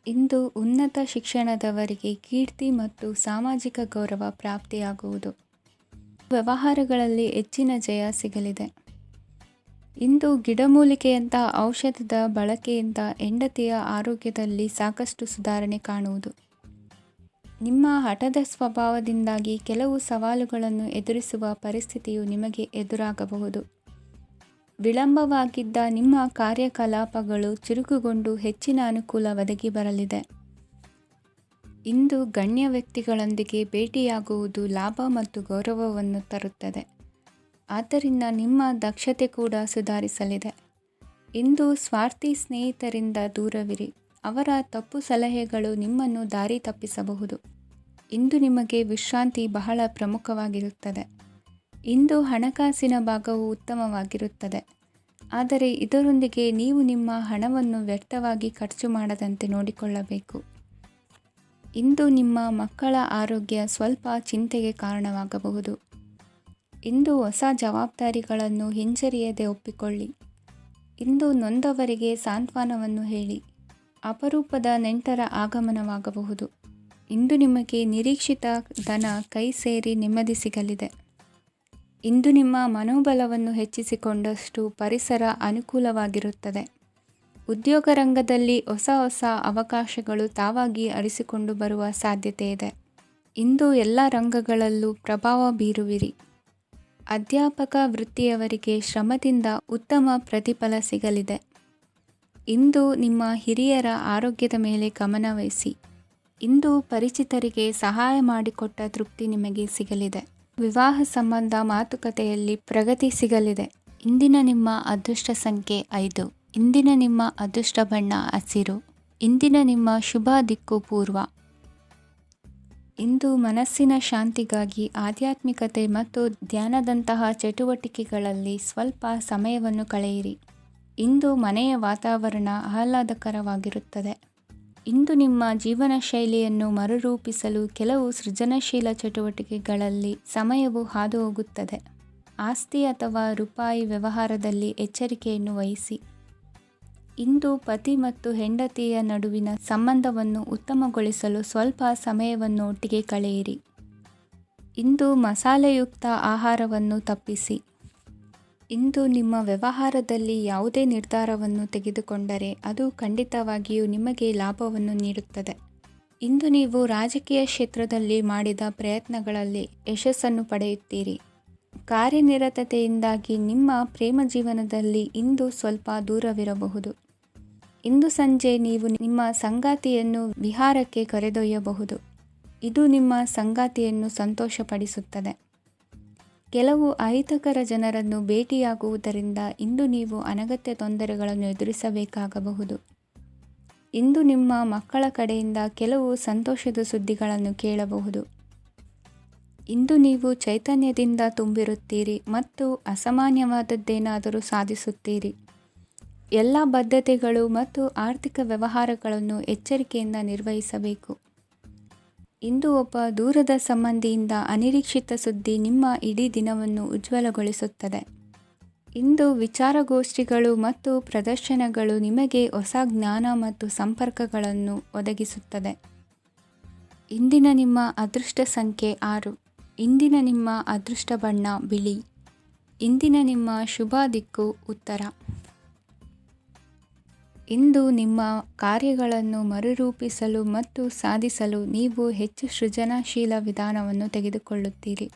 ಇಂದು ಉನ್ನತ ಶಿಕ್ಷಣದವರಿಗೆ ಕೀರ್ತಿ ಮತ್ತು ಸಾಮಾಜಿಕ ಗೌರವ ಪ್ರಾಪ್ತಿಯಾಗುವುದು. ವ್ಯವಹಾರಗಳಲ್ಲಿ ಹೆಚ್ಚಿನ ಜಯ ಸಿಗಲಿದೆ. ಇಂದು ಗಿಡಮೂಲಿಕೆಯಂಥ ಔಷಧದ ಬಳಕೆಯಿಂದ ಹೆಂಡತಿಯ ಆರೋಗ್ಯದಲ್ಲಿ ಸಾಕಷ್ಟು ಸುಧಾರಣೆ ಕಾಣುವುದು. ನಿಮ್ಮ ಹಠದ ಸ್ವಭಾವದಿಂದಾಗಿ ಕೆಲವು ಸವಾಲುಗಳನ್ನು ಎದುರಿಸುವ ಪರಿಸ್ಥಿತಿಯು ನಿಮಗೆ ಎದುರಾಗಬಹುದು. ವಿಳಂಬವಾಗಿದ್ದ ನಿಮ್ಮ ಕಾರ್ಯಕಲಾಪಗಳು ಚುರುಕುಗೊಂಡು ಹೆಚ್ಚಿನ ಅನುಕೂಲ ಒದಗಿ ಬರಲಿದೆ. ಇಂದು ಗಣ್ಯ ವ್ಯಕ್ತಿಗಳೊಂದಿಗೆ ಭೇಟಿಯಾಗುವುದು ಲಾಭ ಮತ್ತು ಗೌರವವನ್ನು ತರುತ್ತದೆ. ಆದ್ದರಿಂದ ನಿಮ್ಮ ದಕ್ಷತೆ ಕೂಡ ಸುಧಾರಿಸಲಿದೆ. ಇಂದು ಸ್ವಾರ್ಥಿ ಸ್ನೇಹಿತರಿಂದ ದೂರವಿರಿ. ಅವರ ತಪ್ಪು ಸಲಹೆಗಳು ನಿಮ್ಮನ್ನು ದಾರಿ ತಪ್ಪಿಸಬಹುದು. ಇಂದು ನಿಮಗೆ ವಿಶ್ರಾಂತಿ ಬಹಳ ಪ್ರಮುಖವಾಗಿರುತ್ತದೆ. ಇಂದು ಹಣಕಾಸಿನ ಭಾಗವು ಉತ್ತಮವಾಗಿರುತ್ತದೆ. ಆದರೆ ಇದರೊಂದಿಗೆ ನೀವು ನಿಮ್ಮ ಹಣವನ್ನು ವ್ಯರ್ಥವಾಗಿ ಖರ್ಚು ಮಾಡದಂತೆ ನೋಡಿಕೊಳ್ಳಬೇಕು. ಇಂದು ನಿಮ್ಮ ಮಕ್ಕಳ ಆರೋಗ್ಯ ಸ್ವಲ್ಪ ಚಿಂತೆಗೆ ಕಾರಣವಾಗಬಹುದು. ಇಂದು ಹೊಸ ಜವಾಬ್ದಾರಿಗಳನ್ನು ಹಿಂಜರಿಯದೆ ಒಪ್ಪಿಕೊಳ್ಳಿ. ಇಂದು ನೊಂದವರಿಗೆ ಸಾಂತ್ವನವನ್ನು ಹೇಳಿ. ಅಪರೂಪದ ನೆಂಟರ ಆಗಮನವಾಗಬಹುದು. ಇಂದು ನಿಮಗೆ ನಿರೀಕ್ಷಿತ ಧನ ಕೈ ಸೇರಿ ನೆಮ್ಮದಿ ಸಿಗಲಿದೆ. ಇಂದು ನಿಮ್ಮ ಮನೋಬಲವನ್ನು ಹೆಚ್ಚಿಸಿಕೊಂಡಷ್ಟು ಪರಿಸರ ಅನುಕೂಲವಾಗಿರುತ್ತದೆ. ಉದ್ಯೋಗ ರಂಗದಲ್ಲಿ ಹೊಸ ಅವಕಾಶಗಳು ತಾವಾಗಿ ಅರಿಸಿಕೊಂಡು ಬರುವ ಸಾಧ್ಯತೆ ಇದೆ. ಇಂದು ಎಲ್ಲ ರಂಗಗಳಲ್ಲೂ ಪ್ರಭಾವ ಬೀರುವಿರಿ. ಅಧ್ಯಾಪಕ ವೃತ್ತಿಯವರಿಗೆ ಶ್ರಮದಿಂದ ಉತ್ತಮ ಪ್ರತಿಫಲ ಸಿಗಲಿದೆ. ಇಂದು ನಿಮ್ಮ ಹಿರಿಯರ ಆರೋಗ್ಯದ ಮೇಲೆ ಗಮನವಹಿಸಿ. ಇಂದು ಪರಿಚಿತರಿಗೆ ಸಹಾಯ ಮಾಡಿಕೊಟ್ಟ ತೃಪ್ತಿ ನಿಮಗೆ ಸಿಗಲಿದೆ. ವಿವಾಹ ಸಂಬಂಧ ಮಾತುಕತೆಯಲ್ಲಿ ಪ್ರಗತಿ ಸಿಗಲಿದೆ. ಇಂದಿನ ನಿಮ್ಮ ಅದೃಷ್ಟ ಸಂಖ್ಯೆ 5. ಇಂದಿನ ನಿಮ್ಮ ಅದೃಷ್ಟ ಬಣ್ಣ ಹಸಿರು. ಇಂದಿನ ನಿಮ್ಮ ಶುಭ ದಿಕ್ಕು ಪೂರ್ವ. ಇಂದು ಮನಸ್ಸಿನ ಶಾಂತಿಗಾಗಿ ಆಧ್ಯಾತ್ಮಿಕತೆ ಮತ್ತು ಧ್ಯಾನದಂತಹ ಚಟುವಟಿಕೆಗಳಲ್ಲಿ ಸ್ವಲ್ಪ ಸಮಯವನ್ನು ಕಳೆಯಿರಿ. ಇಂದು ಮನೆಯ ವಾತಾವರಣ ಆಹ್ಲಾದಕರವಾಗಿರುತ್ತದೆ. ಇಂದು ನಿಮ್ಮ ಜೀವನ ಶೈಲಿಯನ್ನು ಮರುರೂಪಿಸಲು ಕೆಲವು ಸೃಜನಶೀಲ ಚಟುವಟಿಕೆಗಳಲ್ಲಿ ಸಮಯವು ಹಾದು ಹೋಗುತ್ತದೆ. ಆಸ್ತಿ ಅಥವಾ ರೂಪಾಯಿ ವ್ಯವಹಾರದಲ್ಲಿ ಎಚ್ಚರಿಕೆಯನ್ನು ವಹಿಸಿ. ಇಂದು ಪತಿ ಮತ್ತು ಹೆಂಡತಿಯ ನಡುವಿನ ಸಂಬಂಧವನ್ನು ಉತ್ತಮಗೊಳಿಸಲು ಸ್ವಲ್ಪ ಸಮಯವನ್ನು ಒಟ್ಟಿಗೆ ಕಳೆಯಿರಿ. ಇಂದು ಮಸಾಲೆಯುಕ್ತ ಆಹಾರವನ್ನು ತಪ್ಪಿಸಿ. ಇಂದು ನಿಮ್ಮ ವ್ಯವಹಾರದಲ್ಲಿ ಯಾವುದೇ ನಿರ್ಧಾರವನ್ನು ತೆಗೆದುಕೊಂಡರೆ ಅದು ಖಂಡಿತವಾಗಿಯೂ ನಿಮಗೆ ಲಾಭವನ್ನು ನೀಡುತ್ತದೆ. ಇಂದು ನೀವು ರಾಜಕೀಯ ಕ್ಷೇತ್ರದಲ್ಲಿ ಮಾಡಿದ ಪ್ರಯತ್ನಗಳಲ್ಲಿ ಯಶಸ್ಸನ್ನು ಪಡೆಯುತ್ತೀರಿ. ಕಾರ್ಯನಿರತತೆಯಿಂದಾಗಿ ನಿಮ್ಮ ಪ್ರೇಮ ಜೀವನದಲ್ಲಿ ಇಂದು ಸ್ವಲ್ಪ ದೂರವಿರಬಹುದು. ಇಂದು ಸಂಜೆ ನೀವು ನಿಮ್ಮ ಸಂಗಾತಿಯನ್ನು ವಿಹಾರಕ್ಕೆ ಕರೆದೊಯ್ಯಬಹುದು. ಇದು ನಿಮ್ಮ ಸಂಗಾತಿಯನ್ನು ಸಂತೋಷಪಡಿಸುತ್ತದೆ. ಕೆಲವು ಅಹಿತಕರ ಜನರನ್ನು ಭೇಟಿಯಾಗುವುದರಿಂದ ಇಂದು ನೀವು ಅನಗತ್ಯ ತೊಂದರೆಗಳನ್ನು ಎದುರಿಸಬೇಕಾಗಬಹುದು. ಇಂದು ನಿಮ್ಮ ಮಕ್ಕಳ ಕಡೆಯಿಂದ ಕೆಲವು ಸಂತೋಷದ ಸುದ್ದಿಗಳನ್ನು ಕೇಳಬಹುದು. ಇಂದು ನೀವು ಚೈತನ್ಯದಿಂದ ತುಂಬಿರುತ್ತೀರಿ ಮತ್ತು ಅಸಾಮಾನ್ಯವಾದದ್ದೇನಾದರೂ ಸಾಧಿಸುತ್ತೀರಿ. ಎಲ್ಲ ಬದ್ಧತೆಗಳು ಮತ್ತು ಆರ್ಥಿಕ ವ್ಯವಹಾರಗಳನ್ನು ಎಚ್ಚರಿಕೆಯಿಂದ ನಿರ್ವಹಿಸಬೇಕು. ಇಂದು ಒಬ್ಬ ದೂರದ ಸಂಬಂಧಿಯಿಂದ ಅನಿರೀಕ್ಷಿತ ಸುದ್ದಿ ನಿಮ್ಮ ಇಡೀ ದಿನವನ್ನು ಉಜ್ವಲಗೊಳಿಸುತ್ತದೆ. ಇಂದು ವಿಚಾರಗೋಷ್ಠಿಗಳು ಮತ್ತು ಪ್ರದರ್ಶನಗಳು ನಿಮಗೆ ಹೊಸ ಜ್ಞಾನ ಮತ್ತು ಸಂಪರ್ಕಗಳನ್ನು ಒದಗಿಸುತ್ತದೆ. ಇಂದಿನ ನಿಮ್ಮ ಅದೃಷ್ಟ ಸಂಖ್ಯೆ 6. ಇಂದಿನ ನಿಮ್ಮ ಅದೃಷ್ಟ ಬಣ್ಣ ಬಿಳಿ. ಇಂದಿನ ನಿಮ್ಮ ಶುಭ ದಿಕ್ಕು ಉತ್ತರ. ಇಂದು ನಿಮ್ಮ ಕಾರ್ಯಗಳನ್ನು ಮರುರೂಪಿಸಲು ಮತ್ತು ಸಾಧಿಸಲು ನೀವು ಹೆಚ್ಚು ಸೃಜನಶೀಲ ವಿಧಾನವನ್ನು ತೆಗೆದುಕೊಳ್ಳುತ್ತೀರಿ.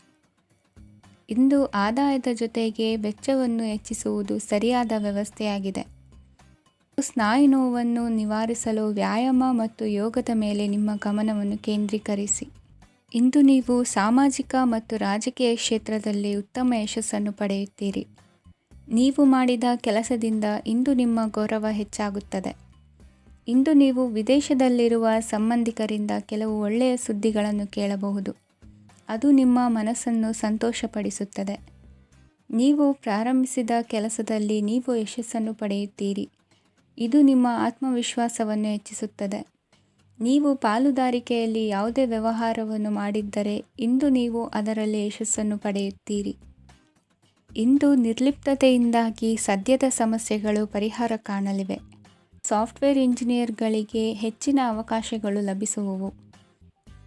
ಇಂದು ಆದಾಯದ ಜೊತೆಗೆ ವೆಚ್ಚವನ್ನು ಹೆಚ್ಚಿಸುವುದು ಸರಿಯಾದ ವ್ಯವಸ್ಥೆಯಾಗಿದೆ. ಸ್ನಾಯು ನೋವನ್ನು ನಿವಾರಿಸಲು ವ್ಯಾಯಾಮ ಮತ್ತು ಯೋಗದ ಮೇಲೆ ನಿಮ್ಮ ಗಮನವನ್ನು ಕೇಂದ್ರೀಕರಿಸಿ. ಇಂದು ನೀವು ಸಾಮಾಜಿಕ ಮತ್ತು ರಾಜಕೀಯ ಕ್ಷೇತ್ರದಲ್ಲಿ ಉತ್ತಮ ಯಶಸ್ಸನ್ನು ಪಡೆಯುತ್ತೀರಿ. ನೀವು ಮಾಡಿದ ಕೆಲಸದಿಂದ ಇಂದು ನಿಮ್ಮ ಗೌರವ ಹೆಚ್ಚಾಗುತ್ತದೆ. ಇಂದು ನೀವು ವಿದೇಶದಲ್ಲಿರುವ ಸಂಬಂಧಿಕರಿಂದ ಕೆಲವು ಒಳ್ಳೆಯ ಸುದ್ದಿಗಳನ್ನು ಕೇಳಬಹುದು. ಅದು ನಿಮ್ಮ ಮನಸ್ಸನ್ನು ಸಂತೋಷಪಡಿಸುತ್ತದೆ. ನೀವು ಪ್ರಾರಂಭಿಸಿದ ಕೆಲಸದಲ್ಲಿ ನೀವು ಯಶಸ್ಸನ್ನು ಪಡೆಯುತ್ತೀರಿ. ಇದು ನಿಮ್ಮ ಆತ್ಮವಿಶ್ವಾಸವನ್ನು ಹೆಚ್ಚಿಸುತ್ತದೆ. ನೀವು ಪಾಲುದಾರಿಕೆಯಲ್ಲಿ ಯಾವುದೇ ವ್ಯವಹಾರವನ್ನು ಮಾಡಿದ್ದರೆ ಇಂದು ನೀವು ಅದರಲ್ಲಿ ಯಶಸ್ಸನ್ನು ಪಡೆಯುತ್ತೀರಿ. ಇಂದು ನಿರ್ಲಿಪ್ತತೆಯಿಂದಾಗಿ ಸದ್ಯದ ಸಮಸ್ಯೆಗಳು ಪರಿಹಾರ ಕಾಣಲಿವೆ. ಸಾಫ್ಟ್ವೇರ್ ಇಂಜಿನಿಯರ್ಗಳಿಗೆ ಹೆಚ್ಚಿನ ಅವಕಾಶಗಳು ಲಭಿಸುವವು.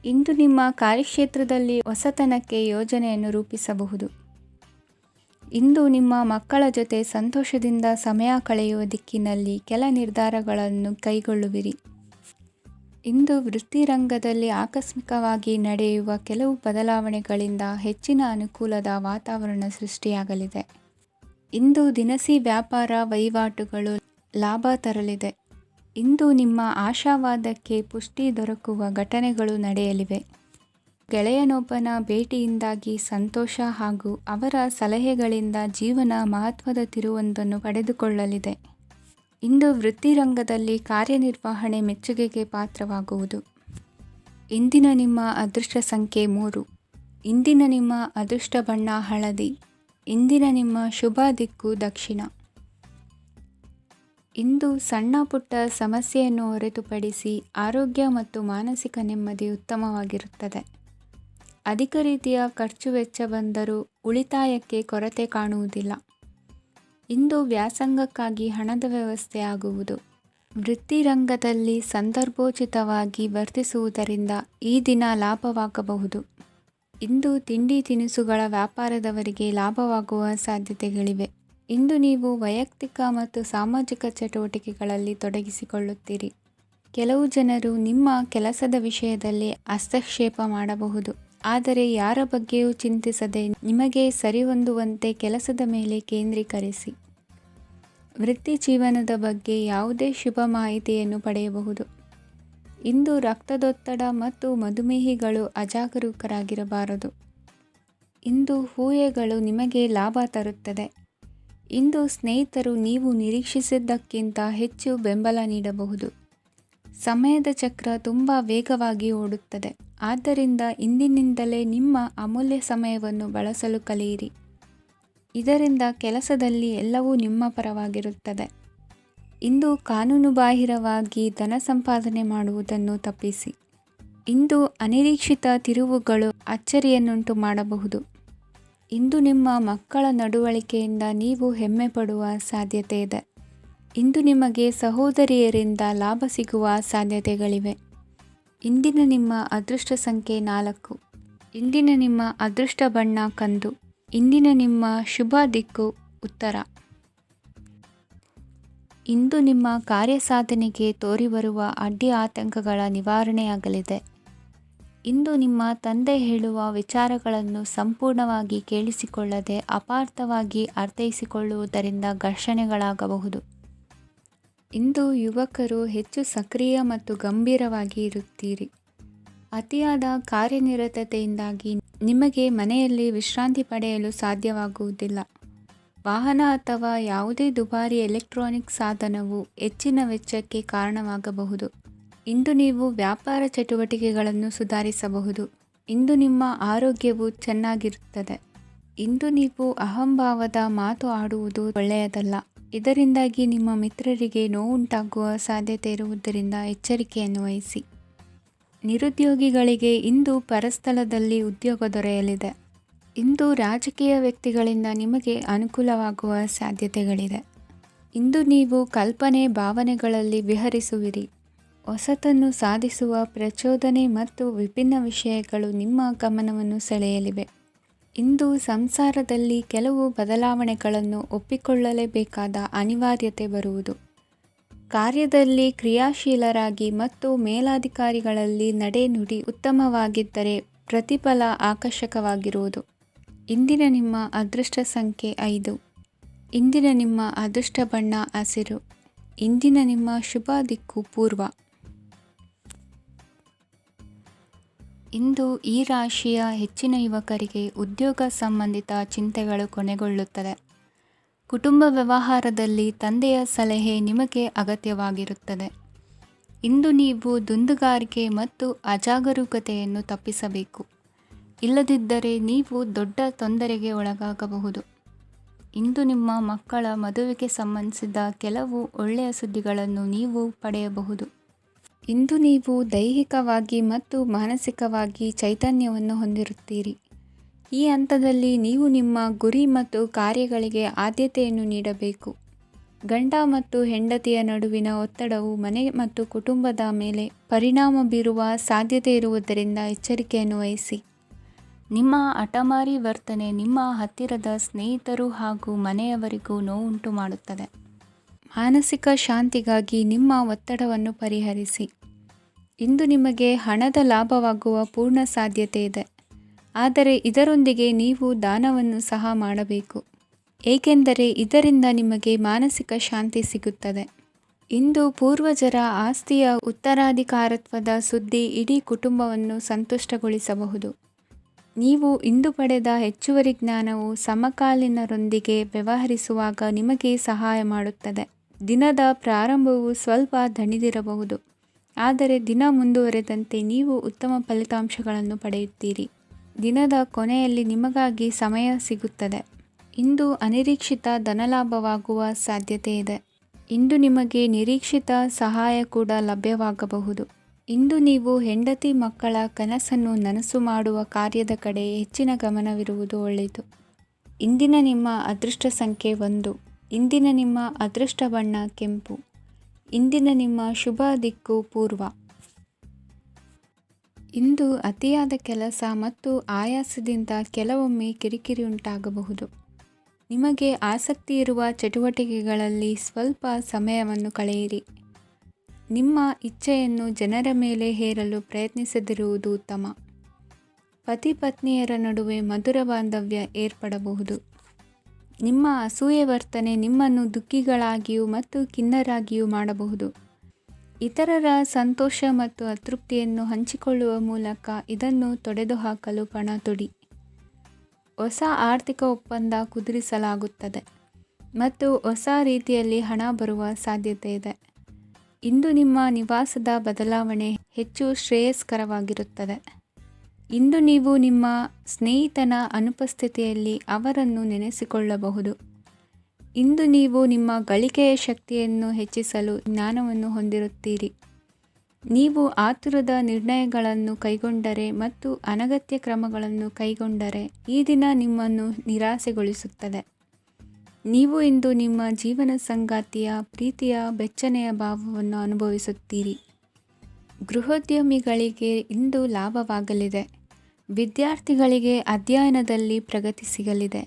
ಇಂದು ನಿಮ್ಮ ಕಾರ್ಯಕ್ಷೇತ್ರದಲ್ಲಿ ಹೊಸತನಕ್ಕೆ ಯೋಜನೆಯನ್ನು ರೂಪಿಸಬಹುದು. ಇಂದು ನಿಮ್ಮ ಮಕ್ಕಳ ಜೊತೆ ಸಂತೋಷದಿಂದ ಸಮಯ ಕಳೆಯುವ ದಿಕ್ಕಿನಲ್ಲಿ ಕೆಲ ನಿರ್ಧಾರಗಳನ್ನು ಕೈಗೊಳ್ಳುವಿರಿ. ಇಂದು ವೃತ್ತಿರಂಗದಲ್ಲಿ ಆಕಸ್ಮಿಕವಾಗಿ ನಡೆಯುವ ಕೆಲವು ಬದಲಾವಣೆಗಳಿಂದ ಹೆಚ್ಚಿನ ಅನುಕೂಲದ ವಾತಾವರಣ ಸೃಷ್ಟಿಯಾಗಲಿದೆ. ಇಂದು ದಿನಸಿ ವ್ಯಾಪಾರ ವಹಿವಾಟುಗಳು ಲಾಭ ತರಲಿದೆ. ಇಂದು ನಿಮ್ಮ ಆಶಾವಾದಕ್ಕೆ ಪುಷ್ಟಿ ದೊರಕುವ ಘಟನೆಗಳು ನಡೆಯಲಿವೆ. ಗೆಳೆಯನೊಬ್ಬನ ಭೇಟಿಯಿಂದಾಗಿ ಸಂತೋಷ ಹಾಗೂ ಅವರ ಸಲಹೆಗಳಿಂದ ಜೀವನ ಮಹತ್ವದ ತಿರುವೊಂದನ್ನು ಪಡೆದುಕೊಳ್ಳಲಿದೆ. ಇಂದು ವೃತ್ತಿರಂಗದಲ್ಲಿ ಕಾರ್ಯನಿರ್ವಹಣೆ ಮೆಚ್ಚುಗೆಗೆ ಪಾತ್ರವಾಗುವುದು. ಇಂದಿನ ನಿಮ್ಮ ಅದೃಷ್ಟ ಸಂಖ್ಯೆ 3. ಇಂದಿನ ನಿಮ್ಮ ಅದೃಷ್ಟ ಬಣ್ಣ ಹಳದಿ. ಇಂದಿನ ನಿಮ್ಮ ಶುಭ ದಿಕ್ಕು ದಕ್ಷಿಣ. ಇಂದು ಸಣ್ಣ ಪುಟ್ಟ ಸಮಸ್ಯೆಯನ್ನು ಹೊರತುಪಡಿಸಿ ಆರೋಗ್ಯ ಮತ್ತು ಮಾನಸಿಕ ನೆಮ್ಮದಿ ಉತ್ತಮವಾಗಿರುತ್ತದೆ. ಅಧಿಕ ರೀತಿಯ ಖರ್ಚು ವೆಚ್ಚ ಬಂದರೂ ಉಳಿತಾಯಕ್ಕೆ ಕೊರತೆ ಕಾಣುವುದಿಲ್ಲ. ಇಂದು ವ್ಯಾಸಂಗಕ್ಕಾಗಿ ಹಣದ ವ್ಯವಸ್ಥೆ ಆಗುವುದು. ವೃತ್ತಿರಂಗದಲ್ಲಿ ಸಂದರ್ಭೋಚಿತವಾಗಿ ವರ್ತಿಸುವುದರಿಂದ ಈ ದಿನ ಲಾಭವಾಗಬಹುದು. ಇಂದು ತಿಂಡಿ ತಿನಿಸುಗಳ ವ್ಯಾಪಾರದವರಿಗೆ ಲಾಭವಾಗುವ ಸಾಧ್ಯತೆಗಳಿವೆ. ಇಂದು ನೀವು ವೈಯಕ್ತಿಕ ಮತ್ತು ಸಾಮಾಜಿಕ ಚಟುವಟಿಕೆಗಳಲ್ಲಿ ತೊಡಗಿಸಿಕೊಳ್ಳುತ್ತೀರಿ. ಕೆಲವು ಜನರು ನಿಮ್ಮ ಕೆಲಸದ ವಿಷಯದಲ್ಲಿ ಹಸ್ತಕ್ಷೇಪ ಮಾಡಬಹುದು. ಆದರೆ ಯಾರ ಬಗ್ಗೆಯೂ ಚಿಂತಿಸದೆ ನಿಮಗೆ ಸರಿಹೊಂದುವಂತೆ ಕೆಲಸದ ಮೇಲೆ ಕೇಂದ್ರೀಕರಿಸಿ. ವೃತ್ತಿ ಜೀವನದ ಬಗ್ಗೆ ಯಾವುದೇ ಶುಭ ಮಾಹಿತಿಯನ್ನು ಪಡೆಯಬಹುದು. ಇಂದು ರಕ್ತದೊತ್ತಡ ಮತ್ತು ಮಧುಮೇಹಿಗಳು ಅಜಾಗರೂಕರಾಗಿರಬಾರದು. ಇಂದು ಊಹೆಗಳು ನಿಮಗೆ ಲಾಭ ತರುತ್ತದೆ. ಇಂದು ಸ್ನೇಹಿತರು ನೀವು ನಿರೀಕ್ಷಿಸಿದ್ದಕ್ಕಿಂತ ಹೆಚ್ಚು ಬೆಂಬಲ ನೀಡಬಹುದು. ಸಮಯದ ಚಕ್ರ ತುಂಬ ವೇಗವಾಗಿ ಓಡುತ್ತದೆ. ಆದ್ದರಿಂದ ಇಂದಿನಿಂದಲೇ ನಿಮ್ಮ ಅಮೂಲ್ಯ ಸಮಯವನ್ನು ಬಳಸಲು ಕಲಿಯಿರಿ. ಇದರಿಂದ ಕೆಲಸದಲ್ಲಿ ಎಲ್ಲವೂ ನಿಮ್ಮ ಪರವಾಗಿರುತ್ತದೆ. ಇಂದು ಕಾನೂನುಬಾಹಿರವಾಗಿ ಧನ ಸಂಪಾದನೆ ಮಾಡುವುದನ್ನು ತಪ್ಪಿಸಿ. ಇಂದು ಅನಿರೀಕ್ಷಿತ ತಿರುವುಗಳು ಅಚ್ಚರಿಯನ್ನುಂಟು ಮಾಡಬಹುದು. ಇಂದು ನಿಮ್ಮ ಮಕ್ಕಳ ನಡವಳಿಕೆಯಿಂದ ನೀವು ಹೆಮ್ಮೆ ಪಡುವ ಸಾಧ್ಯತೆ ಇದೆ. ಇಂದು ನಿಮಗೆ ಸಹೋದರಿಯರಿಂದ ಲಾಭ ಸಿಗುವ ಸಾಧ್ಯತೆಗಳಿವೆ. ಇಂದಿನ ನಿಮ್ಮ ಅದೃಷ್ಟ ಸಂಖ್ಯೆ 4. ಇಂದಿನ ನಿಮ್ಮ ಅದೃಷ್ಟ ಬಣ್ಣ ಕಂದು. ಇಂದಿನ ನಿಮ್ಮ ಶುಭ ದಿಕ್ಕು ಉತ್ತರ. ಇಂದು ನಿಮ್ಮ ಕಾರ್ಯಸಾಧನೆಗೆ ತೋರಿಬರುವ ಅಡ್ಡಿ ಆತಂಕಗಳ ನಿವಾರಣೆಯಾಗಲಿದೆ. ಇಂದು ನಿಮ್ಮ ತಂದೆ ಹೇಳುವ ವಿಚಾರಗಳನ್ನು ಸಂಪೂರ್ಣವಾಗಿ ಕೇಳಿಸಿಕೊಳ್ಳದೆ ಅಪಾರ್ಥವಾಗಿ ಅರ್ಥೈಸಿಕೊಳ್ಳುವುದರಿಂದ ಘರ್ಷಣೆಗಳಾಗಬಹುದು. ಇಂದು ಯುವಕರು ಹೆಚ್ಚು ಸಕ್ರಿಯ ಮತ್ತು ಗಂಭೀರವಾಗಿ ಇರುತ್ತೀರಿ. ಅತಿಯಾದ ಕಾರ್ಯನಿರತತೆಯಿಂದಾಗಿ ನಿಮಗೆ ಮನೆಯಲ್ಲಿ ವಿಶ್ರಾಂತಿ ಪಡೆಯಲು ಸಾಧ್ಯವಾಗುವುದಿಲ್ಲ. ವಾಹನ ಅಥವಾ ಯಾವುದೇ ದುಬಾರಿ ಎಲೆಕ್ಟ್ರಾನಿಕ್ ಸಾಧನವು ಹೆಚ್ಚಿನ ವೆಚ್ಚಕ್ಕೆ ಕಾರಣವಾಗಬಹುದು. ಇಂದು ನೀವು ವ್ಯಾಪಾರ ಚಟುವಟಿಕೆಗಳನ್ನು ಸುಧಾರಿಸಬಹುದು. ಇಂದು ನಿಮ್ಮ ಆರೋಗ್ಯವು ಚೆನ್ನಾಗಿರುತ್ತದೆ. ಇಂದು ನೀವು ಅಹಂಭಾವದ ಮಾತು ಆಡುವುದು ಒಳ್ಳೆಯದಲ್ಲ. ಇದರಿಂದಾಗಿ ನಿಮ್ಮ ಮಿತ್ರರಿಗೆ ನೋವುಂಟಾಗುವ ಸಾಧ್ಯತೆ ಇರುವುದರಿಂದ ಎಚ್ಚರಿಕೆಯನ್ನು ವಹಿಸಿ. ನಿರುದ್ಯೋಗಿಗಳಿಗೆ ಇಂದು ಪರಸ್ಥಳದಲ್ಲಿ ಉದ್ಯೋಗ ದೊರೆಯಲಿದೆ. ಇಂದು ರಾಜಕೀಯ ವ್ಯಕ್ತಿಗಳಿಂದ ನಿಮಗೆ ಅನುಕೂಲವಾಗುವ ಸಾಧ್ಯತೆಗಳಿದೆ. ಇಂದು ನೀವು ಕಲ್ಪನೆ ಭಾವನೆಗಳಲ್ಲಿ ವಿಹರಿಸುವಿರಿ. ಹೊಸತನ್ನು ಸಾಧಿಸುವ ಪ್ರಚೋದನೆ ಮತ್ತು ವಿಭಿನ್ನ ವಿಷಯಗಳು ನಿಮ್ಮ ಗಮನವನ್ನು ಸೆಳೆಯಲಿವೆ. ಇಂದು ಸಂಸಾರದಲ್ಲಿ ಕೆಲವು ಬದಲಾವಣೆಗಳನ್ನು ಒಪ್ಪಿಕೊಳ್ಳಲೇಬೇಕಾದ ಅನಿವಾರ್ಯತೆ ಬರುವುದು. ಕಾರ್ಯದಲ್ಲಿ ಕ್ರಿಯಾಶೀಲರಾಗಿ ಮತ್ತು ಮೇಲಾಧಿಕಾರಿಗಳಲ್ಲಿ ನಡೆನುಡಿ ಉತ್ತಮವಾಗಿದ್ದರೆ ಪ್ರತಿಫಲ ಆಕರ್ಷಕವಾಗಿರುವುದು. ಇಂದಿನ ನಿಮ್ಮ ಅದೃಷ್ಟ ಸಂಖ್ಯೆ 5. ಇಂದಿನ ನಿಮ್ಮ ಅದೃಷ್ಟ ಬಣ್ಣ ಹಸಿರು. ಇಂದಿನ ನಿಮ್ಮ ಶುಭ ದಿಕ್ಕು ಪೂರ್ವ. ಇಂದು ಈ ರಾಶಿಯ ಹೆಚ್ಚಿನ ಯುವಕರಿಗೆ ಉದ್ಯೋಗ ಸಂಬಂಧಿತ ಚಿಂತೆಗಳು ಕೊನೆಗೊಳ್ಳುತ್ತದೆ. ಕುಟುಂಬ ವ್ಯವಹಾರದಲ್ಲಿ ತಂದೆಯ ಸಲಹೆ ನಿಮಗೆ ಅಗತ್ಯವಾಗಿರುತ್ತದೆ. ಇಂದು ನೀವು ದುಂದುಗಾರಿಕೆ ಮತ್ತು ಅಜಾಗರೂಕತೆಯನ್ನು ತಪ್ಪಿಸಬೇಕು. ಇಲ್ಲದಿದ್ದರೆ ನೀವು ದೊಡ್ಡ ತೊಂದರೆಗೆ ಒಳಗಾಗಬಹುದು. ಇಂದು ನಿಮ್ಮ ಮಕ್ಕಳ ಮದುವೆಗೆ ಸಂಬಂಧಿಸಿದ ಕೆಲವು ಒಳ್ಳೆಯ ಸುದ್ದಿಗಳನ್ನು ನೀವು ಪಡೆಯಬಹುದು. ಇಂದು ನೀವು ದೈಹಿಕವಾಗಿ ಮತ್ತು ಮಾನಸಿಕವಾಗಿ ಚೈತನ್ಯವನ್ನು ಹೊಂದಿರುತ್ತೀರಿ. ಈ ಹಂತದಲ್ಲಿ ನೀವು ನಿಮ್ಮ ಗುರಿ ಮತ್ತು ಕಾರ್ಯಗಳಿಗೆ ಆದ್ಯತೆಯನ್ನು ನೀಡಬೇಕು. ಗಂಡ ಮತ್ತು ಹೆಂಡತಿಯ ನಡುವಿನ ಒತ್ತಡವು ಮನೆ ಮತ್ತು ಕುಟುಂಬದ ಮೇಲೆ ಪರಿಣಾಮ ಬೀರುವ ಸಾಧ್ಯತೆ ಇರುವುದರಿಂದ ಎಚ್ಚರಿಕೆಯನ್ನು ವಹಿಸಿ. ನಿಮ್ಮ ಹಠಮಾರಿ ವರ್ತನೆ ನಿಮ್ಮ ಹತ್ತಿರದ ಸ್ನೇಹಿತರು ಹಾಗೂ ಮನೆಯವರಿಗೂ ನೋವುಂಟು ಮಾಡುತ್ತದೆ. ಮಾನಸಿಕ ಶಾಂತಿಗಾಗಿ ನಿಮ್ಮ ಒತ್ತಡವನ್ನು ಪರಿಹರಿಸಿ. ಇಂದು ನಿಮಗೆ ಹಣದ ಲಾಭವಾಗುವ ಪೂರ್ಣ ಸಾಧ್ಯತೆ ಇದೆ, ಆದರೆ ಇದರೊಂದಿಗೆ ನೀವು ದಾನವನ್ನು ಸಹ ಮಾಡಬೇಕು, ಏಕೆಂದರೆ ಇದರಿಂದ ನಿಮಗೆ ಮಾನಸಿಕ ಶಾಂತಿ ಸಿಗುತ್ತದೆ. ಇಂದು ಪೂರ್ವಜರ ಆಸ್ತಿಯ ಉತ್ತರಾಧಿಕಾರತ್ವದ ಸುದ್ದಿ ಇಡೀ ಕುಟುಂಬವನ್ನು ಸಂತುಷ್ಟಗೊಳಿಸಬಹುದು. ನೀವು ಇಂದು ಪಡೆದ ಹೆಚ್ಚುವರಿ ಜ್ಞಾನವು ಸಮಕಾಲೀನರೊಂದಿಗೆ ವ್ಯವಹರಿಸುವಾಗ ನಿಮಗೆ ಸಹಾಯ ಮಾಡುತ್ತದೆ. ದಿನದ ಪ್ರಾರಂಭವು ಸ್ವಲ್ಪ ದಣಿದಿರಬಹುದು, ಆದರೆ ದಿನ ಮುಂದುವರೆದಂತೆ ನೀವು ಉತ್ತಮ ಫಲಿತಾಂಶಗಳನ್ನು ಪಡೆಯುತ್ತೀರಿ. ದಿನದ ಕೊನೆಯಲ್ಲಿ ನಿಮಗಾಗಿ ಸಮಯ ಸಿಗುತ್ತದೆ. ಇಂದು ಅನಿರೀಕ್ಷಿತ ಧನಲಾಭವಾಗುವ ಸಾಧ್ಯತೆ ಇದೆ. ಇಂದು ನಿಮಗೆ ನಿರೀಕ್ಷಿತ ಸಹಾಯ ಕೂಡ ಲಭ್ಯವಾಗಬಹುದು. ಇಂದು ನೀವು ಹೆಂಡತಿ ಮಕ್ಕಳ ಕನಸನ್ನು ನನಸು ಮಾಡುವ ಕಾರ್ಯದ ಕಡೆ ಹೆಚ್ಚಿನ ಗಮನವಿರುವುದು ಒಳ್ಳೆಯದು. ಇಂದಿನ ನಿಮ್ಮ ಅದೃಷ್ಟ ಸಂಖ್ಯೆ 1. ಇಂದಿನ ನಿಮ್ಮ ಅದೃಷ್ಟ ಬಣ್ಣ ಕೆಂಪು. ಇಂದಿನ ನಿಮ್ಮ ಶುಭ ದಿಕ್ಕು ಪೂರ್ವ. ಇಂದು ಅತಿಯಾದ ಕೆಲಸ ಮತ್ತು ಆಯಾಸದಿಂದ ಕೆಲವೊಮ್ಮೆ ಕಿರಿಕಿರಿ ಉಂಟಾಗಬಹುದು. ನಿಮಗೆ ಆಸಕ್ತಿ ಇರುವ ಚಟುವಟಿಕೆಗಳಲ್ಲಿ ಸ್ವಲ್ಪ ಸಮಯವನ್ನು ಕಳೆಯಿರಿ. ನಿಮ್ಮ ಇಚ್ಛೆಯನ್ನು ಜನರ ಮೇಲೆ ಹೇರಲು ಪ್ರಯತ್ನಿಸದಿರುವುದು ಉತ್ತಮ. ಪತಿ ಪತ್ನಿಯರ ನಡುವೆ ಮಧುರ ಬಾಂಧವ್ಯ ಏರ್ಪಡಬಹುದು. ನಿಮ್ಮ ಅಸೂಯೆ ವರ್ತನೆ ನಿಮ್ಮನ್ನು ದುಃಖಿಗಳಾಗಿಯೂ ಮತ್ತು ಖಿನ್ನರಾಗಿಯೂ ಮಾಡಬಹುದು. ಇತರರ ಸಂತೋಷ ಮತ್ತು ಅತೃಪ್ತಿಯನ್ನು ಹಂಚಿಕೊಳ್ಳುವ ಮೂಲಕ ಇದನ್ನು ತೊಡೆದುಹಾಕಲು ಪಣ ತೊಡಿ. ಹೊಸ ಆರ್ಥಿಕ ಒಪ್ಪಂದ ಕುದುರಿಸಲಾಗುತ್ತದೆ ಮತ್ತು ಹೊಸ ರೀತಿಯಲ್ಲಿ ಹಣ ಬರುವ ಸಾಧ್ಯತೆ ಇದೆ. ಇಂದು ನಿಮ್ಮ ನಿವಾಸದ ಬದಲಾವಣೆ ಹೆಚ್ಚು ಶ್ರೇಯಸ್ಕರವಾಗಿರುತ್ತದೆ. ಇಂದು ನೀವು ನಿಮ್ಮ ಸ್ನೇಹಿತನ ಅನುಪಸ್ಥಿತಿಯಲ್ಲಿ ಅವರನ್ನು ನೆನೆಸಿಕೊಳ್ಳಬಹುದು. ಇಂದು ನೀವು ನಿಮ್ಮ ಗಳಿಕೆಯ ಶಕ್ತಿಯನ್ನು ಹೆಚ್ಚಿಸಲು ಜ್ಞಾನವನ್ನು ಹೊಂದಿರುತ್ತೀರಿ. ನೀವು ಆತುರದ ನಿರ್ಣಯಗಳನ್ನು ಕೈಗೊಂಡರೆ ಮತ್ತು ಅನಗತ್ಯ ಕ್ರಮಗಳನ್ನು ಕೈಗೊಂಡರೆ ಈ ದಿನ ನಿಮ್ಮನ್ನು ನಿರಾಸೆಗೊಳಿಸುತ್ತದೆ. ನೀವು ಇಂದು ನಿಮ್ಮ ಜೀವನ ಸಂಗಾತಿಯ ಪ್ರೀತಿಯ ಬೆಚ್ಚನೆಯ ಭಾವವನ್ನು ಅನುಭವಿಸುತ್ತೀರಿ. ಗೃಹೋದ್ಯಮಿಗಳಿಗೆ ಇಂದು ಲಾಭವಾಗಲಿದೆ. ವಿದ್ಯಾರ್ಥಿಗಳಿಗೆ ಅಧ್ಯಯನದಲ್ಲಿ ಪ್ರಗತಿ ಸಿಗಲಿದೆ.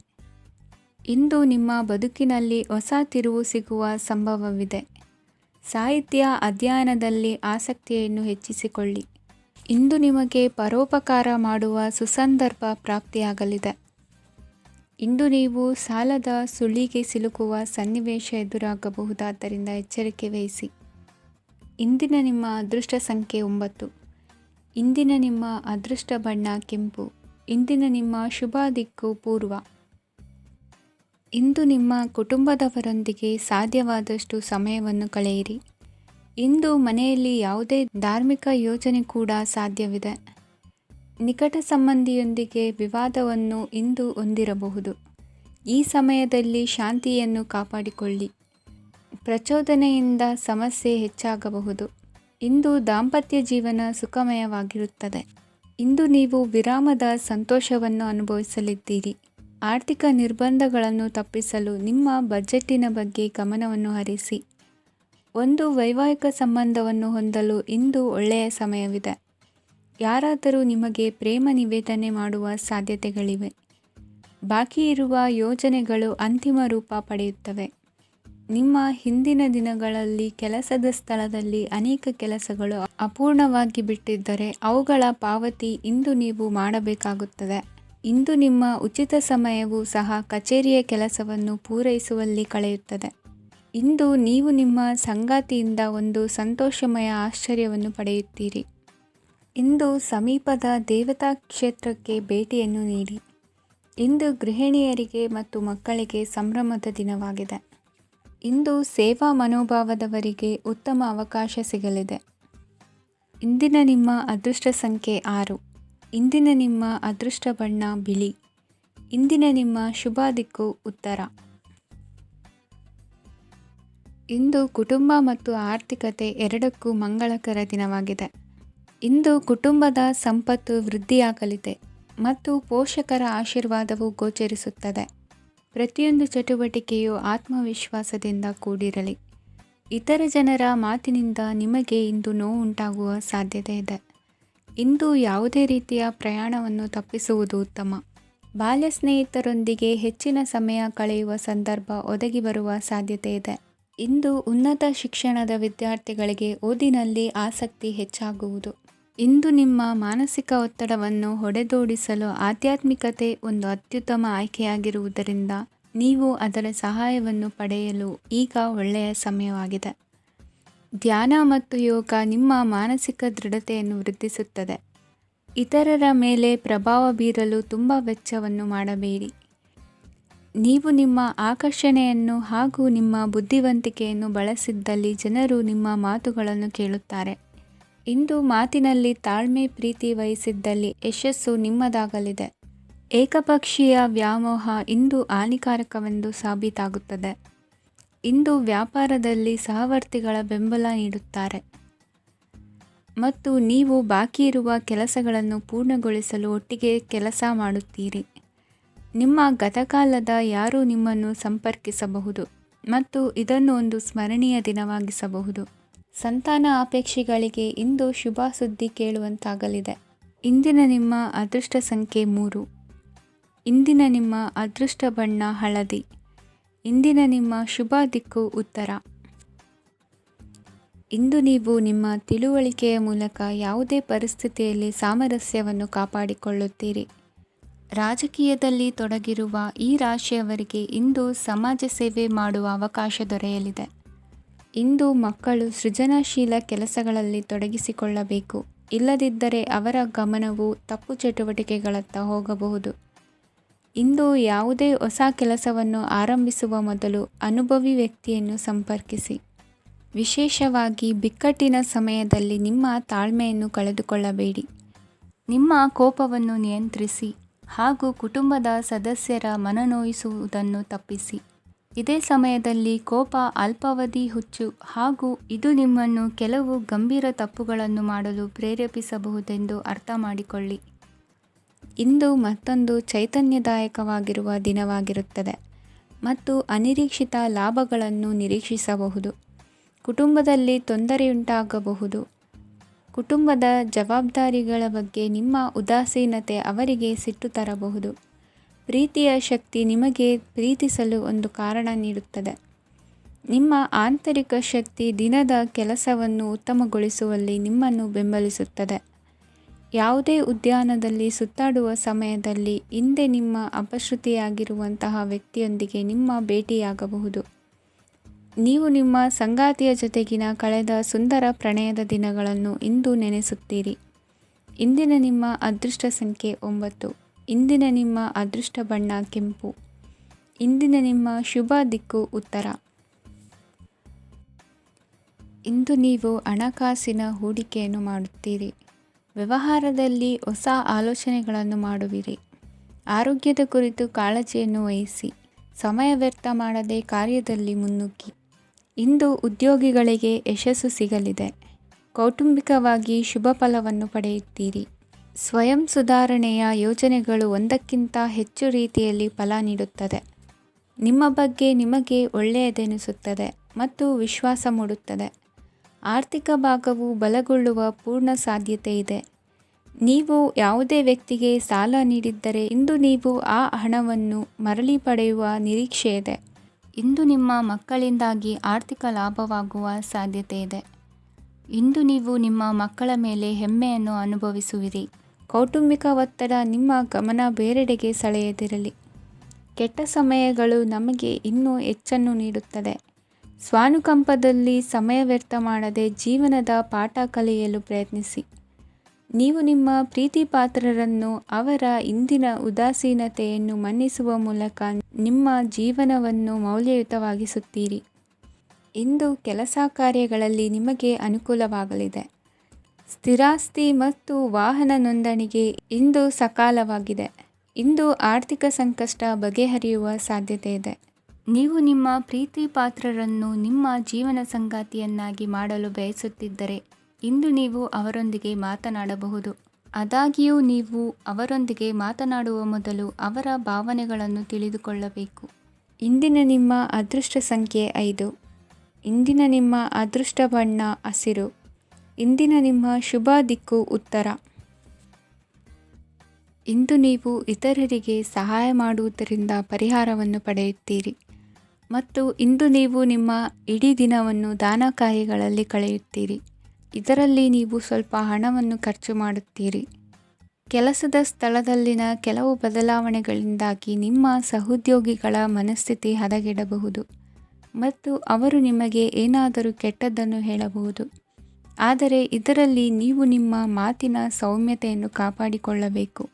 ಇಂದು ನಿಮ್ಮ ಬದುಕಿನಲ್ಲಿ ಹೊಸ ತಿರುವು ಸಿಗುವ ಸಂಭವವಿದೆ. ಸಾಹಿತ್ಯ ಅಧ್ಯಯನದಲ್ಲಿ ಆಸಕ್ತಿಯನ್ನು ಹೆಚ್ಚಿಸಿಕೊಳ್ಳಿ. ಇಂದು ನಿಮಗೆ ಪರೋಪಕಾರ ಮಾಡುವ ಸುಸಂದರ್ಭ ಪ್ರಾಪ್ತಿಯಾಗಲಿದೆ. ಇಂದು ನೀವು ಸಾಲದ ಸುಳಿಗೆ ಸಿಲುಕುವ ಸನ್ನಿವೇಶ ಎದುರಾಗಬಹುದಾದ್ದರಿಂದ ಎಚ್ಚರಿಕೆ ವಹಿಸಿ. ಇಂದಿನ ನಿಮ್ಮ ಅದೃಷ್ಟ ಸಂಖ್ಯೆ 9. ಇಂದಿನ ನಿಮ್ಮ ಅದೃಷ್ಟ ಬಣ್ಣ ಕೆಂಪು. ಇಂದಿನ ನಿಮ್ಮ ಶುಭ ದಿಕ್ಕು ಪೂರ್ವ. ಇಂದು ನಿಮ್ಮ ಕುಟುಂಬದವರೊಂದಿಗೆ ಸಾಧ್ಯವಾದಷ್ಟು ಸಮಯವನ್ನು ಕಳೆಯಿರಿ. ಇಂದು ಮನೆಯಲ್ಲಿ ಯಾವುದೇ ಧಾರ್ಮಿಕ ಯೋಜನೆ ಕೂಡ ಸಾಧ್ಯವಿದೆ. ನಿಕಟ ಸಂಬಂಧಿಯೊಂದಿಗೆ ವಿವಾದವನ್ನು ಇಂದು ಹೊಂದಿರಬಹುದು. ಈ ಸಮಯದಲ್ಲಿ ಶಾಂತಿಯನ್ನು ಕಾಪಾಡಿಕೊಳ್ಳಿ. ಪ್ರಚೋದನೆಯಿಂದ ಸಮಸ್ಯೆ ಹೆಚ್ಚಾಗಬಹುದು. ಇಂದು ದಾಂಪತ್ಯ ಜೀವನ ಸುಖಮಯವಾಗಿರುತ್ತದೆ. ಇಂದು ನೀವು ವಿರಾಮದ ಸಂತೋಷವನ್ನು ಅನುಭವಿಸಲಿದ್ದೀರಿ. ಆರ್ಥಿಕ ನಿರ್ಬಂಧಗಳನ್ನು ತಪ್ಪಿಸಲು ನಿಮ್ಮ ಬಜೆಟ್ಟಿನ ಬಗ್ಗೆ ಗಮನವನ್ನು ಹರಿಸಿ. ಒಂದು ವೈವಾಹಿಕ ಸಂಬಂಧವನ್ನು ಹೊಂದಲು ಇಂದು ಒಳ್ಳೆಯ ಸಮಯವಿದೆ. ಯಾರಾದರೂ ನಿಮಗೆ ಪ್ರೇಮ ನಿವೇದನೆ ಮಾಡುವ ಸಾಧ್ಯತೆಗಳಿವೆ. ಬಾಕಿ ಇರುವ ಯೋಜನೆಗಳು ಅಂತಿಮ ರೂಪ ಪಡೆಯುತ್ತವೆ. ನಿಮ್ಮ ಹಿಂದಿನ ದಿನಗಳಲ್ಲಿ ಕೆಲಸದ ಸ್ಥಳದಲ್ಲಿ ಅನೇಕ ಕೆಲಸಗಳು ಅಪೂರ್ಣವಾಗಿ ಬಿಟ್ಟಿದ್ದರೆ ಅವುಗಳ ಪಾವತಿ ಇಂದು ನೀವು ಮಾಡಬೇಕಾಗುತ್ತದೆ. ಇಂದು ನಿಮ್ಮ ಉಚಿತ ಸಮಯವು ಸಹ ಕಚೇರಿಯ ಕೆಲಸವನ್ನು ಪೂರೈಸುವಲ್ಲಿ ಕಳೆಯುತ್ತದೆ. ಇಂದು ನೀವು ನಿಮ್ಮ ಸಂಗಾತಿಯಿಂದ ಒಂದು ಸಂತೋಷಮಯ ಆಶ್ಚರ್ಯವನ್ನು ಪಡೆಯುತ್ತೀರಿ. ಇಂದು ಸಮೀಪದ ದೇವತಾ ಕ್ಷೇತ್ರಕ್ಕೆ ಭೇಟಿಯನ್ನು ನೀಡಿ. ಇಂದು ಗೃಹಿಣಿಯರಿಗೆ ಮತ್ತು ಮಕ್ಕಳಿಗೆ ಸಂಭ್ರಮದ ದಿನವಾಗಿದೆ. ಇಂದು ಸೇವಾ ಮನೋಭಾವದವರಿಗೆ ಉತ್ತಮ ಅವಕಾಶ ಸಿಗಲಿದೆ. ಇಂದಿನ ನಿಮ್ಮ ಅದೃಷ್ಟ ಸಂಖ್ಯೆ 6. ಇಂದಿನ ನಿಮ್ಮ ಅದೃಷ್ಟ ಬಣ್ಣ ಬಿಳಿ. ಇಂದಿನ ನಿಮ್ಮ ಶುಭ ದಿಕ್ಕು ಉತ್ತರ. ಇಂದು ಕುಟುಂಬ ಮತ್ತು ಆರ್ಥಿಕತೆ ಎರಡಕ್ಕೂ ಮಂಗಳಕರ ದಿನವಾಗಿದೆ. ಇಂದು ಕುಟುಂಬದ ಸಂಪತ್ತು ವೃದ್ಧಿಯಾಗಲಿದೆ ಮತ್ತು ಪೋಷಕರ ಆಶೀರ್ವಾದವು ಗೋಚರಿಸುತ್ತದೆ. ಪ್ರತಿಯೊಂದು ಚಟುವಟಿಕೆಯು ಆತ್ಮವಿಶ್ವಾಸದಿಂದ ಕೂಡಿರಲಿ. ಇತರ ಜನರ ಮಾತಿನಿಂದ ನಿಮಗೆ ಇಂದು ನೋವುಂಟಾಗುವ ಸಾಧ್ಯತೆ ಇದೆ. ಇಂದು ಯಾವುದೇ ರೀತಿಯ ಪ್ರಯಾಣವನ್ನು ತಪ್ಪಿಸುವುದು ಉತ್ತಮ. ಬಾಲ್ಯ ಸ್ನೇಹಿತರೊಂದಿಗೆ ಹೆಚ್ಚಿನ ಸಮಯ ಕಳೆಯುವ ಸಂದರ್ಭ ಒದಗಿ ಬರುವ ಸಾಧ್ಯತೆ ಇದೆ. ಇಂದು ಉನ್ನತ ಶಿಕ್ಷಣದ ವಿದ್ಯಾರ್ಥಿಗಳಿಗೆ ಓದಿನಲ್ಲಿ ಆಸಕ್ತಿ ಹೆಚ್ಚಾಗುವುದು. ಇಂದು ನಿಮ್ಮ ಮಾನಸಿಕ ಒತ್ತಡವನ್ನು ಹೊಡೆದೋಡಿಸಲು ಆಧ್ಯಾತ್ಮಿಕತೆ ಒಂದು ಅತ್ಯುತ್ತಮ ಆಯ್ಕೆಯಾಗಿರುವುದರಿಂದ ನೀವು ಅದರ ಸಹಾಯವನ್ನು ಪಡೆಯಲು ಈಗ ಒಳ್ಳೆಯ ಸಮಯವಾಗಿದೆ. ಧ್ಯಾನ ಮತ್ತು ಯೋಗ ನಿಮ್ಮ ಮಾನಸಿಕ ದೃಢತೆಯನ್ನು ವೃದ್ಧಿಸುತ್ತದೆ. ಇತರರ ಮೇಲೆ ಪ್ರಭಾವ ಬೀರಲು ತುಂಬ ವೆಚ್ಚವನ್ನು ಮಾಡಬೇಡಿ. ನೀವು ನಿಮ್ಮ ಆಕರ್ಷಣೆಯನ್ನು ಹಾಗೂ ನಿಮ್ಮ ಬುದ್ಧಿವಂತಿಕೆಯನ್ನು ಬಳಸಿದ್ದಲ್ಲಿ ಜನರು ನಿಮ್ಮ ಮಾತುಗಳನ್ನು ಕೇಳುತ್ತಾರೆ. ಇಂದು ಮಾತಿನಲ್ಲಿ ತಾಳ್ಮೆ ಪ್ರೀತಿ ವಹಿಸಿದ್ದಲ್ಲಿ ಯಶಸ್ಸು ನಿಮ್ಮದಾಗಲಿದೆ. ಏಕಪಕ್ಷೀಯ ವ್ಯಾಮೋಹ ಇಂದು ಹಾನಿಕಾರಕವೆಂದು ಸಾಬೀತಾಗುತ್ತದೆ. ಇಂದು ವ್ಯಾಪಾರದಲ್ಲಿ ಸಹವರ್ತಿಗಳ ಬೆಂಬಲ ನೀಡುತ್ತಾರೆ ಮತ್ತು ನೀವು ಬಾಕಿ ಇರುವ ಕೆಲಸಗಳನ್ನು ಪೂರ್ಣಗೊಳಿಸಲು ಒಟ್ಟಿಗೆ ಕೆಲಸ ಮಾಡುತ್ತೀರಿ. ನಿಮ್ಮ ಗತಕಾಲದ ಯಾರೂ ನಿಮ್ಮನ್ನು ಸಂಪರ್ಕಿಸಬಹುದು ಮತ್ತು ಇದನ್ನು ಒಂದು ಸ್ಮರಣೀಯ ದಿನವಾಗಿಸಬಹುದು. ಸಂತಾನ ಅಪೇಕ್ಷಿಗಳಿಗೆ ಇಂದು ಶುಭ ಸುದ್ದಿ ಕೇಳುವಂತಾಗಲಿದೆ. ಇಂದಿನ ನಿಮ್ಮ ಅದೃಷ್ಟ ಸಂಖ್ಯೆ 3. ಇಂದಿನ ನಿಮ್ಮ ಅದೃಷ್ಟ ಬಣ್ಣ ಹಳದಿ. ಇಂದಿನ ನಿಮ್ಮ ಶುಭ ದಿಕ್ಕು ಉತ್ತರ. ಇಂದು ನೀವು ನಿಮ್ಮ ತಿಳುವಳಿಕೆಯ ಮೂಲಕ ಯಾವುದೇ ಪರಿಸ್ಥಿತಿಯಲ್ಲಿ ಸಾಮರಸ್ಯವನ್ನು ಕಾಪಾಡಿಕೊಳ್ಳುತ್ತೀರಿ. ರಾಜಕೀಯದಲ್ಲಿ ತೊಡಗಿರುವ ಈ ರಾಶಿಯವರಿಗೆ ಇಂದು ಸಮಾಜ ಸೇವೆ ಮಾಡುವ ಅವಕಾಶ ದೊರೆಯಲಿದೆ. ಇಂದು ಮಕ್ಕಳು ಸೃಜನಶೀಲ ಕೆಲಸಗಳಲ್ಲಿ ತೊಡಗಿಸಿಕೊಳ್ಳಬೇಕು. ಇಲ್ಲದಿದ್ದರೆ ಅವರ ಗಮನವು ತಪ್ಪು ಚಟುವಟಿಕೆಗಳತ್ತ ಹೋಗಬಹುದು. ಇಂದು ಯಾವುದೇ ಹೊಸ ಕೆಲಸವನ್ನು ಆರಂಭಿಸುವ ಮೊದಲು ಅನುಭವಿ ವ್ಯಕ್ತಿಯನ್ನು ಸಂಪರ್ಕಿಸಿ. ವಿಶೇಷವಾಗಿ ಬಿಕ್ಕಟ್ಟಿನ ಸಮಯದಲ್ಲಿ ನಿಮ್ಮ ತಾಳ್ಮೆಯನ್ನು ಕಳೆದುಕೊಳ್ಳಬೇಡಿ. ನಿಮ್ಮ ಕೋಪವನ್ನು ನಿಯಂತ್ರಿಸಿ ಹಾಗೂ ಕುಟುಂಬದ ಸದಸ್ಯರ ಮನನೊಯಿಸುವುದನ್ನು ತಪ್ಪಿಸಿ. ಇದೇ ಸಮಯದಲ್ಲಿ ಕೋಪ ಅಲ್ಪಾವಧಿ ಹುಚ್ಚು ಹಾಗೂ ಇದು ನಿಮ್ಮನ್ನು ಕೆಲವು ಗಂಭೀರ ತಪ್ಪುಗಳನ್ನು ಮಾಡಲು ಪ್ರೇರೇಪಿಸಬಹುದೆಂದು ಅರ್ಥ ಮಾಡಿಕೊಳ್ಳಿ. ಇಂದು ಮತ್ತೊಂದು ಚೈತನ್ಯದಾಯಕವಾಗಿರುವ ದಿನವಾಗಿರುತ್ತದೆ ಮತ್ತು ಅನಿರೀಕ್ಷಿತ ಲಾಭಗಳನ್ನು ನಿರೀಕ್ಷಿಸಬಹುದು. ಕುಟುಂಬದಲ್ಲಿ ತೊಂದರೆಯುಂಟಾಗಬಹುದು. ಕುಟುಂಬದ ಜವಾಬ್ದಾರಿಗಳ ಬಗ್ಗೆ ನಿಮ್ಮ ಉದಾಸೀನತೆ ಅವರಿಗೆ ಸಿಟ್ಟು ತರಬಹುದು. ಪ್ರೀತಿಯ ಶಕ್ತಿ ನಿಮಗೆ ಪ್ರೀತಿಸಲು ಒಂದು ಕಾರಣ ನೀಡುತ್ತದೆ. ನಿಮ್ಮ ಆಂತರಿಕ ಶಕ್ತಿ ದಿನದ ಕೆಲಸವನ್ನು ಉತ್ತಮಗೊಳಿಸುವಲ್ಲಿ ನಿಮ್ಮನ್ನು ಬೆಂಬಲಿಸುತ್ತದೆ. ಯಾವುದೇ ಉದ್ಯಾನದಲ್ಲಿ ಸುತ್ತಾಡುವ ಸಮಯದಲ್ಲಿ ಹಿಂದೆ ನಿಮ್ಮ ಅಪಶ್ರುತಿಯಾಗಿರುವಂತಹ ವ್ಯಕ್ತಿಯೊಂದಿಗೆ ನಿಮ್ಮ ಭೇಟಿಯಾಗಬಹುದು. ನೀವು ನಿಮ್ಮ ಸಂಗಾತಿಯ ಜೊತೆಗಿನ ಕಳೆದ ಸುಂದರ ಪ್ರಣಯದ ದಿನಗಳನ್ನು ಇಂದು ನೆನೆಸುತ್ತೀರಿ. ಇಂದಿನ ನಿಮ್ಮ ಅದೃಷ್ಟ ಸಂಖ್ಯೆ 9. ಇಂದಿನ ನಿಮ್ಮ ಅದೃಷ್ಟ ಬಣ್ಣ ಕೆಂಪು. ಇಂದಿನ ನಿಮ್ಮ ಶುಭ ದಿಕ್ಕು ಉತ್ತರ. ಇಂದು ನೀವು ಹಣಕಾಸಿನ ಹೂಡಿಕೆಯನ್ನು ಮಾಡುತ್ತೀರಿ. ವ್ಯವಹಾರದಲ್ಲಿ ಹೊಸ ಆಲೋಚನೆಗಳನ್ನು ಮಾಡುವಿರಿ. ಆರೋಗ್ಯದ ಕುರಿತು ಕಾಳಜಿಯನ್ನು ವಹಿಸಿ. ಸಮಯ ವ್ಯರ್ಥ ಮಾಡದೆ ಕಾರ್ಯದಲ್ಲಿ ಮುನ್ನುಗ್ಗಿ. ಇಂದು ಉದ್ಯೋಗಿಗಳಿಗೆ ಯಶಸ್ಸು ಸಿಗಲಿದೆ. ಕೌಟುಂಬಿಕವಾಗಿ ಶುಭ ಫಲವನ್ನು ಪಡೆಯುತ್ತೀರಿ. ಸ್ವಯಂ ಸುಧಾರಣೆಯ ಯೋಜನೆಗಳು ಒಂದಕ್ಕಿಂತ ಹೆಚ್ಚು ರೀತಿಯಲ್ಲಿ ಫಲ ನೀಡುತ್ತದೆ. ನಿಮ್ಮ ಬಗ್ಗೆ ನಿಮಗೆ ಒಳ್ಳೆಯದೆನಿಸುತ್ತದೆ ಮತ್ತು ವಿಶ್ವಾಸ ಮೂಡುತ್ತದೆ. ಆರ್ಥಿಕ ಭಾಗವು ಬಲಗೊಳ್ಳುವ ಪೂರ್ಣ ಸಾಧ್ಯತೆ ಇದೆ. ನೀವು ಯಾವುದೇ ವ್ಯಕ್ತಿಗೆ ಸಾಲ ನೀಡಿದ್ದರೆ ಇಂದು ನೀವು ಆ ಹಣವನ್ನು ಮರಳಿ ಪಡೆಯುವ ನಿರೀಕ್ಷೆ ಇದೆ. ಇಂದು ನಿಮ್ಮ ಮಕ್ಕಳಿಂದಾಗಿ ಆರ್ಥಿಕ ಲಾಭವಾಗುವ ಸಾಧ್ಯತೆ ಇದೆ. ಇಂದು ನೀವು ನಿಮ್ಮ ಮಕ್ಕಳ ಮೇಲೆ ಹೆಮ್ಮೆಯನ್ನು ಅನುಭವಿಸುವಿರಿ. ಕೌಟುಂಬಿಕ ಒತ್ತಡ ನಿಮ್ಮ ಗಮನ ಬೇರೆಡೆಗೆ ಸೆಳೆಯದಿರಲಿ. ಕೆಟ್ಟ ಸಮಯಗಳು ನಮಗೆ ಇನ್ನೂ ಹೆಚ್ಚನ್ನು ನೀಡುತ್ತದೆ. ಸ್ವಾನುಕಂಪದಲ್ಲಿ ಸಮಯ ವ್ಯರ್ಥ ಮಾಡದೆ ಜೀವನದ ಪಾಠ ಕಲಿಯಲು ಪ್ರಯತ್ನಿಸಿ. ನೀವು ನಿಮ್ಮ ಪ್ರೀತಿ ಪಾತ್ರರನ್ನು ಅವರ ಇಂದಿನ ಉದಾಸೀನತೆಯನ್ನು ಮನ್ನಿಸುವ ಮೂಲಕ ನಿಮ್ಮ ಜೀವನವನ್ನು ಮೌಲ್ಯಯುತವಾಗಿಸುತ್ತೀರಿ. ಇಂದು ಕೆಲಸ ಕಾರ್ಯಗಳಲ್ಲಿ ನಿಮಗೆ ಅನುಕೂಲವಾಗಲಿದೆ. ಸ್ಥಿರಾಸ್ತಿ ಮತ್ತು ವಾಹನ ನೋಂದಣಿಗೆ ಇಂದು ಸಕಾಲವಾಗಿದೆ. ಇಂದು ಆರ್ಥಿಕ ಸಂಕಷ್ಟ ಬಗೆಹರಿಯುವ ಸಾಧ್ಯತೆ ಇದೆ. ನೀವು ನಿಮ್ಮ ಪ್ರೀತಿ ಪಾತ್ರರನ್ನು ನಿಮ್ಮ ಜೀವನ ಸಂಗಾತಿಯನ್ನಾಗಿ ಮಾಡಲು ಬಯಸುತ್ತಿದ್ದರೆ ಇಂದು ನೀವು ಅವರೊಂದಿಗೆ ಮಾತನಾಡಬಹುದು. ಆದಾಗ್ಯೂ ನೀವು ಅವರೊಂದಿಗೆ ಮಾತನಾಡುವ ಮೊದಲು ಅವರ ಭಾವನೆಗಳನ್ನು ತಿಳಿದುಕೊಳ್ಳಬೇಕು. ಇಂದಿನ ನಿಮ್ಮ ಅದೃಷ್ಟ ಸಂಖ್ಯೆ 5. ಇಂದಿನ ನಿಮ್ಮ ಅದೃಷ್ಟ ಬಣ್ಣ ಹಸಿರು. ಇಂದಿನ ನಿಮ್ಮ ಶುಭ ದಿಕ್ಕು ಉತ್ತರ. ಇಂದು ನೀವು ಇತರರಿಗೆ ಸಹಾಯ ಮಾಡುವುದರಿಂದ ಪರಿಹಾರವನ್ನು ಪಡೆಯುತ್ತೀರಿ ಮತ್ತು ಇಂದು ನೀವು ನಿಮ್ಮ ಇಡೀ ದಿನವನ್ನು ದಾನ ಕಾರ್ಯಗಳಲ್ಲಿ ಕಳೆಯುತ್ತೀರಿ. ಇದರಲ್ಲಿ ನೀವು ಸ್ವಲ್ಪ ಹಣವನ್ನು ಖರ್ಚು ಮಾಡುತ್ತೀರಿ. ಕೆಲಸದ ಸ್ಥಳದಲ್ಲಿನ ಕೆಲವು ಬದಲಾವಣೆಗಳಿಂದಾಗಿ ನಿಮ್ಮ ಸಹೋದ್ಯೋಗಿಗಳ ಮನಸ್ಥಿತಿ ಹದಗೆಡಬಹುದು ಮತ್ತು ಅವರು ನಿಮಗೆ ಏನಾದರೂ ಕೆಟ್ಟದ್ದನ್ನು ಹೇಳಬಹುದು. ಆದರೆ ಇದರಲ್ಲಿ ನೀವು ನಿಮ್ಮ ಮಾತಿನ ಸೌಮ್ಯತೆಯನ್ನು ಕಾಪಾಡಿಕೊಳ್ಳಬೇಕು.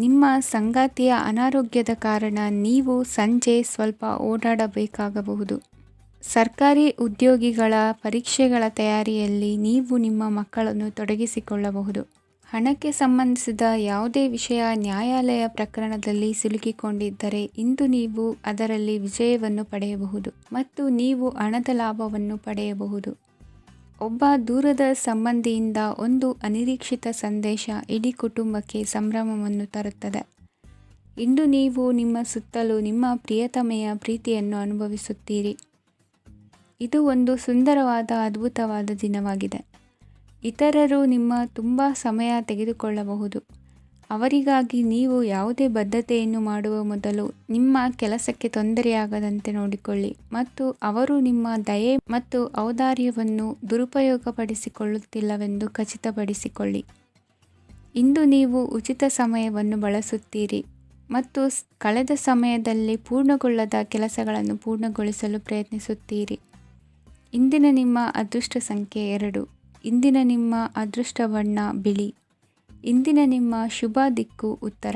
ನಿಮ್ಮ ಸಂಗಾತಿಯ ಅನಾರೋಗ್ಯದ ಕಾರಣ ನೀವು ಸಂಜೆ ಸ್ವಲ್ಪ ಓಡಾಡಬೇಕಾಗಬಹುದು. ಸರ್ಕಾರಿ ಉದ್ಯೋಗಿಗಳ ಪರೀಕ್ಷೆಗಳ ತಯಾರಿಯಲ್ಲಿ ನೀವು ನಿಮ್ಮ ಮಕ್ಕಳನ್ನು ತೊಡಗಿಸಿಕೊಳ್ಳಬಹುದು. ಹಣಕ್ಕೆ ಸಂಬಂಧಿಸಿದ ಯಾವುದೇ ವಿಷಯ ನ್ಯಾಯಾಲಯ ಪ್ರಕರಣದಲ್ಲಿ ಸಿಲುಕಿಕೊಂಡಿದ್ದರೆ ಇಂದು ನೀವು ಅದರಲ್ಲಿ ವಿಜಯವನ್ನು ಪಡೆಯಬಹುದು ಮತ್ತು ನೀವು ಹಣದ ಲಾಭವನ್ನು ಪಡೆಯಬಹುದು. ಒಬ್ಬ ದೂರದ ಸಂಬಂಧಿಯಿಂದ ಒಂದು ಅನಿರೀಕ್ಷಿತ ಸಂದೇಶ ಇಡೀ ಕುಟುಂಬಕ್ಕೆ ಸಂಭ್ರಮವನ್ನು ತರುತ್ತದೆ. ಇಂದು ನೀವು ನಿಮ್ಮ ಸುತ್ತಲೂ ನಿಮ್ಮ ಪ್ರಿಯತಮೆಯ ಪ್ರೀತಿಯನ್ನು ಅನುಭವಿಸುತ್ತೀರಿ. ಇದು ಒಂದು ಸುಂದರವಾದ ಅದ್ಭುತವಾದ ದಿನವಾಗಿದೆ. ಇತರರು ನಿಮ್ಮ ತುಂಬ ಸಮಯ ತೆಗೆದುಕೊಳ್ಳಬಹುದು. ಅವರಿಗಾಗಿ ನೀವು ಯಾವುದೇ ಬದ್ಧತೆಯನ್ನು ಮಾಡುವ ಮೊದಲು ನಿಮ್ಮ ಕೆಲಸಕ್ಕೆ ತೊಂದರೆಯಾಗದಂತೆ ನೋಡಿಕೊಳ್ಳಿ ಮತ್ತು ಅವರು ನಿಮ್ಮ ದಯೆ ಮತ್ತು ಔದಾರ್ಯವನ್ನು ದುರುಪಯೋಗಪಡಿಸಿಕೊಳ್ಳುತ್ತಿಲ್ಲವೆಂದು ಖಚಿತಪಡಿಸಿಕೊಳ್ಳಿ. ಇಂದು ನೀವು ಉಚಿತ ಸಮಯವನ್ನು ಬಳಸುತ್ತೀರಿ ಮತ್ತು ಕಳೆದ ಸಮಯದಲ್ಲಿ ಪೂರ್ಣಗೊಳ್ಳದ ಕೆಲಸಗಳನ್ನು ಪೂರ್ಣಗೊಳಿಸಲು ಪ್ರಯತ್ನಿಸುತ್ತೀರಿ. ಇಂದಿನ ನಿಮ್ಮ ಅದೃಷ್ಟ ಸಂಖ್ಯೆ 2. ಇಂದಿನ ನಿಮ್ಮ ಅದೃಷ್ಟ ಬಣ್ಣ ಬಿಳಿ. ಇಂದಿನ ನಿಮ್ಮ ಶುಭ ದಿಕ್ಕು ಉತ್ತರ.